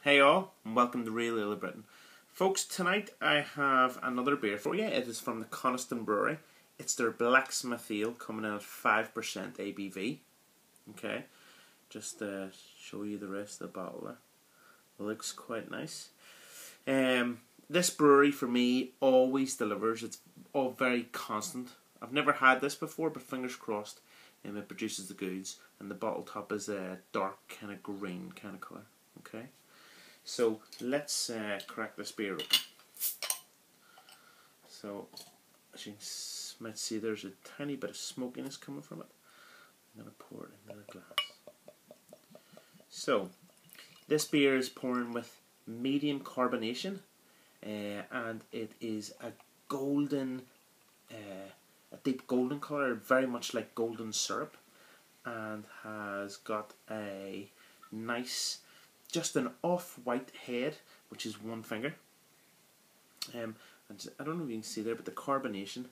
Hey all, and welcome to Real Ale of Britain. Folks, tonight I have another beer for you. It is from the Coniston Brewery. It's their Blacksmith Ale coming in at 5% ABV. Okay, just show you the rest of the bottle there. It looks quite nice. This brewery for me always delivers. It's all very constant. I've never had this before, but fingers crossed it produces the goods. And the bottle top is a dark kind of green kind of colour. Okay. So let's crack this beer open. So as you might see, there's a tiny bit of smokiness coming from it. I'm going to pour it into the glass. So this beer is pouring with medium carbonation, and it is a golden, a deep golden colour, very much like golden syrup, and has got a nice, just an off-white head, which is one finger. And I don't know if you can see there, but the carbonation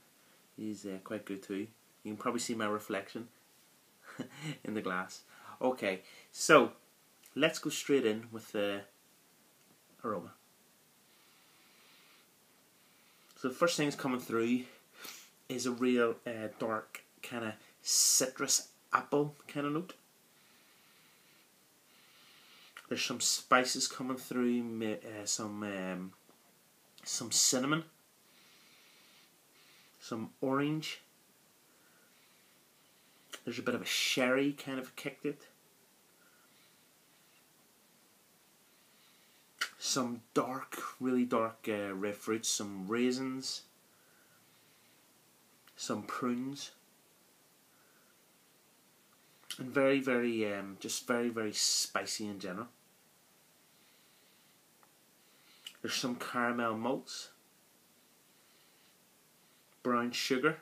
is quite good too. You can probably see my reflection in the glass. Okay, so let's go straight in with the aroma. So the first thing that's coming through is a real dark kind of citrus apple kind of note. There's some spices coming through, some cinnamon, some orange. There's a bit of a sherry kind of kick to it. Some dark, really dark red fruits, some raisins, some prunes. And very, just very spicy in general. There's some caramel malts, brown sugar,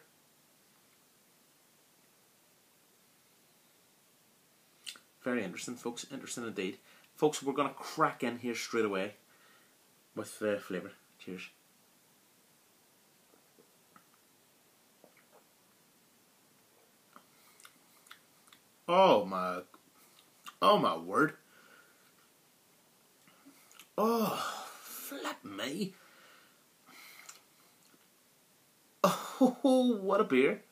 very interesting, folks. Interesting indeed, folks. We're going to crack in here straight away with the flavour. Cheers. Oh my word. Oh, flip me. Oh, what a beer.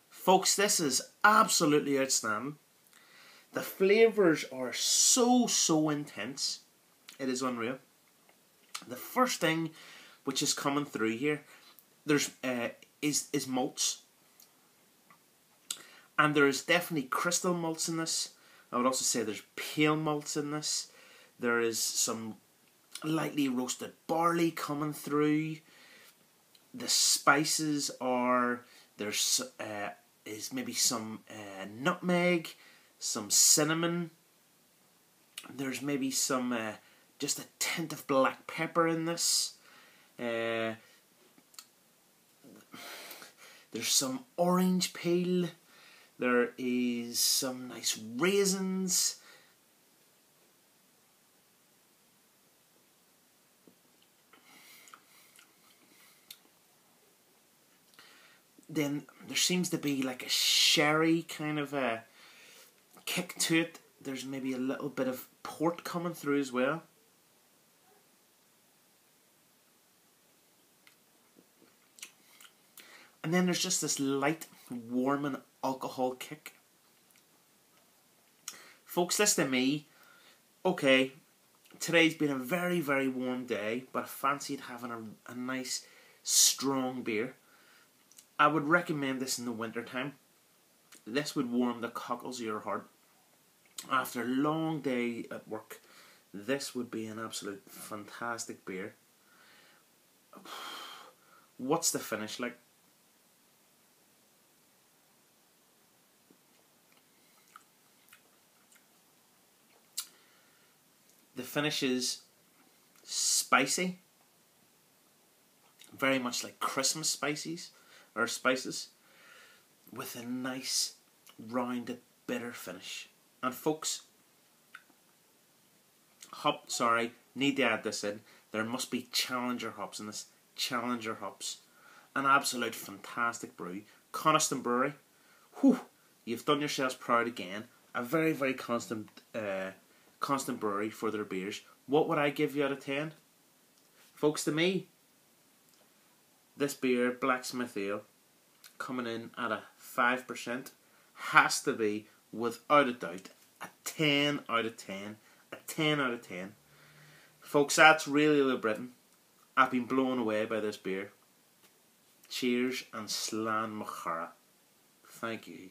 Folks, this is absolutely outstanding. The flavours are so intense. It is unreal. The first thing which is coming through here, there's is malts, and there's definitely crystal malts in this. I would also say there's pale malts in this. There is some lightly roasted barley coming through. The spices are, there's is maybe some nutmeg, some cinnamon. There's maybe some just a tint of black pepper in this. There's some orange peel. There is some nice raisins. Then there seems to be like a sherry kind of a kick to it. There's maybe a little bit of port coming through as well. And then there's just this light, warming alcohol kick. Folks, listen to me. Okay, today's been a very warm day, but I fancied having a nice, strong beer. I would recommend this in the winter time. This would warm the cockles of your heart. After a long day at work, this would be an absolute fantastic beer. What's the finish like? The finish is spicy, very much like Christmas spices, with a nice rounded bitter finish. And folks, need to add this in. There must be Challenger hops in this. Challenger hops, an absolute fantastic brew. Coniston Brewery. Whew, you've done yourselves proud again. A very, very constant brewery for their beers. What would I give you out of 10? Folks, to me, this beer, Blacksmith Ale, coming in at a 5%, has to be, without a doubt, a 10 out of 10. A 10 out of 10. Folks, that's really the Britain. I've been blown away by this beer. Cheers and Slán Machara. Thank you.